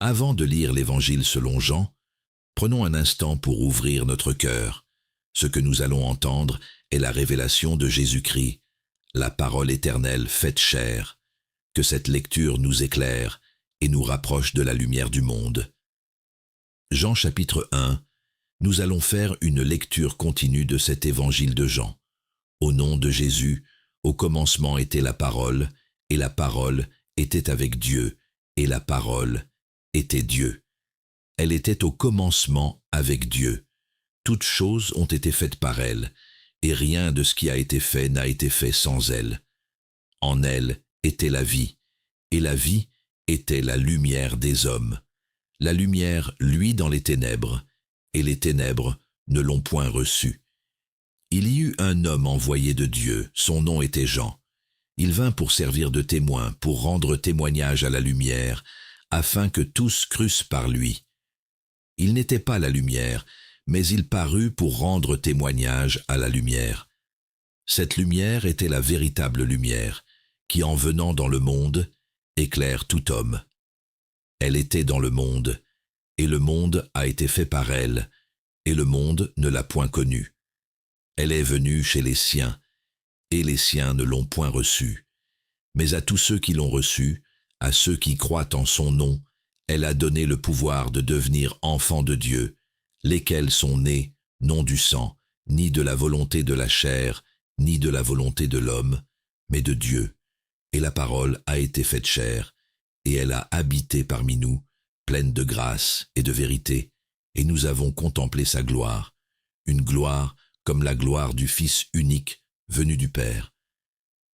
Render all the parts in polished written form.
Avant de lire l'Évangile selon Jean, prenons un instant pour ouvrir notre cœur. Ce que nous allons entendre est la révélation de Jésus-Christ, la parole éternelle faite chair. Que cette lecture nous éclaire et nous rapproche de la lumière du monde. Jean chapitre 1, nous allons faire une lecture continue de cet Évangile de Jean. Au nom de Jésus, au commencement était la parole, et la parole était avec Dieu, et la parole était Dieu. Elle était au commencement avec Dieu. Toutes choses ont été faites par elle, et rien de ce qui a été fait n'a été fait sans elle. En elle était la vie, et la vie était la lumière des hommes. La lumière luit dans les ténèbres, et les ténèbres ne l'ont point reçue. Il y eut un homme envoyé de Dieu, son nom était Jean. Il vint pour servir de témoin, pour rendre témoignage à la lumière, afin que tous crussent par lui. Il n'était pas la lumière, mais il parut pour rendre témoignage à la lumière. Cette lumière était la véritable lumière, qui en venant dans le monde, éclaire tout homme. Elle était dans le monde, et le monde a été fait par elle, et le monde ne l'a point connue. Elle est venue chez les siens, et les siens ne l'ont point reçue. Mais à tous ceux qui l'ont reçue, à ceux qui croient en son nom, elle a donné le pouvoir de devenir enfants de Dieu, lesquels sont nés, non du sang, ni de la volonté de la chair, ni de la volonté de l'homme, mais de Dieu. Et la parole a été faite chair, et elle a habité parmi nous, pleine de grâce et de vérité, et nous avons contemplé sa gloire, une gloire comme la gloire du Fils unique venu du Père.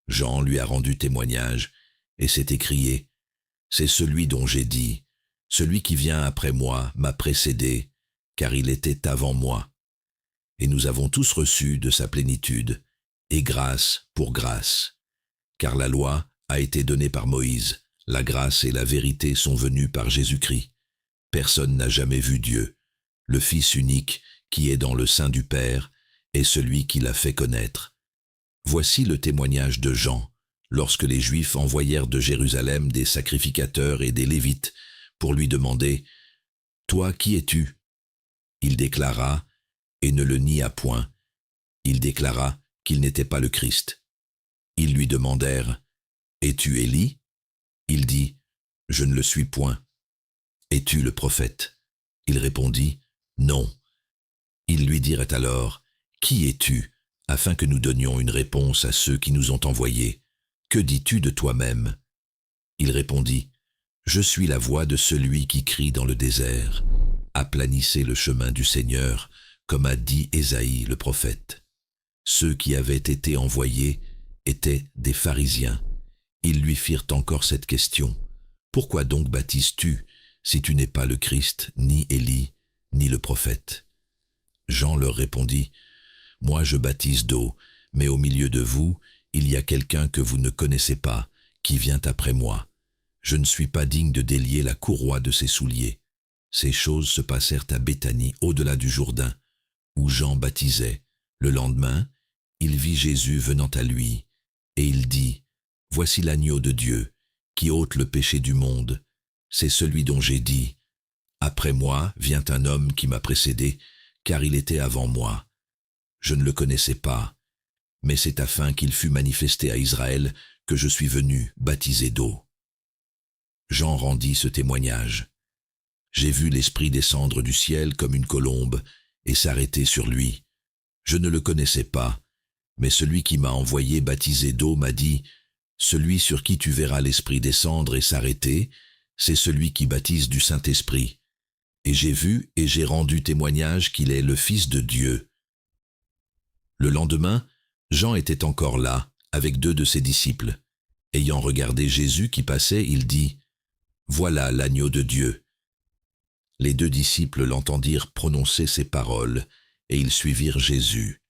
Jean lui a rendu témoignage, et s'est écrié, « C'est celui dont j'ai dit, celui qui vient après moi m'a précédé, car il était avant moi. » Et nous avons tous reçu de sa plénitude, et grâce pour grâce. Car la loi a été donnée par Moïse, la grâce et la vérité sont venues par Jésus-Christ. Personne n'a jamais vu Dieu. Le Fils unique, qui est dans le sein du Père, est celui qui l'a fait connaître. Voici le témoignage de Jean, lorsque les Juifs envoyèrent de Jérusalem des sacrificateurs et des Lévites pour lui demander « Toi, qui es-tu » Il déclara, et ne le nia point, il déclara qu'il n'était pas le Christ. Ils lui demandèrent « Es-tu Élie » Il dit « Je ne le suis point. » « Es-tu le prophète » Il répondit « Non. » Ils lui dirent alors « Qui es-tu » afin que nous donnions une réponse à ceux qui nous ont envoyés. « Que dis-tu de toi-même » Il répondit « Je suis la voix de celui qui crie dans le désert. Aplanissez le chemin du Seigneur, comme a dit Ésaïe le prophète. » Ceux qui avaient été envoyés étaient des pharisiens. Ils lui firent encore cette question. « Pourquoi donc baptises-tu, si tu n'es pas le Christ, ni Élie, ni le prophète ?» Jean leur répondit, « Moi je baptise d'eau, mais au milieu de vous, il y a quelqu'un que vous ne connaissez pas, qui vient après moi. Je ne suis pas digne de délier la courroie de ses souliers. » Ces choses se passèrent à Béthanie, au-delà du Jourdain, où Jean baptisait. Le lendemain, il vit Jésus venant à lui, et il dit, « Voici l'agneau de Dieu, qui ôte le péché du monde. C'est celui dont j'ai dit, « Après moi vient un homme qui m'a précédé, car il était avant moi. » Je ne le connaissais pas, mais c'est afin qu'il fût manifesté à Israël que je suis venu baptiser d'eau. Jean rendit ce témoignage. J'ai vu l'Esprit descendre du ciel comme une colombe et s'arrêter sur lui. Je ne le connaissais pas, mais celui qui m'a envoyé baptiser d'eau m'a dit, « Celui sur qui tu verras l'Esprit descendre et s'arrêter, c'est celui qui baptise du Saint-Esprit. » Et j'ai vu et j'ai rendu témoignage qu'il est le Fils de Dieu. Le lendemain, Jean était encore là, avec 2 de ses disciples. Ayant regardé Jésus qui passait, il dit, « Voilà l'agneau de Dieu. » Les 2 disciples l'entendirent prononcer ces paroles, et ils suivirent Jésus.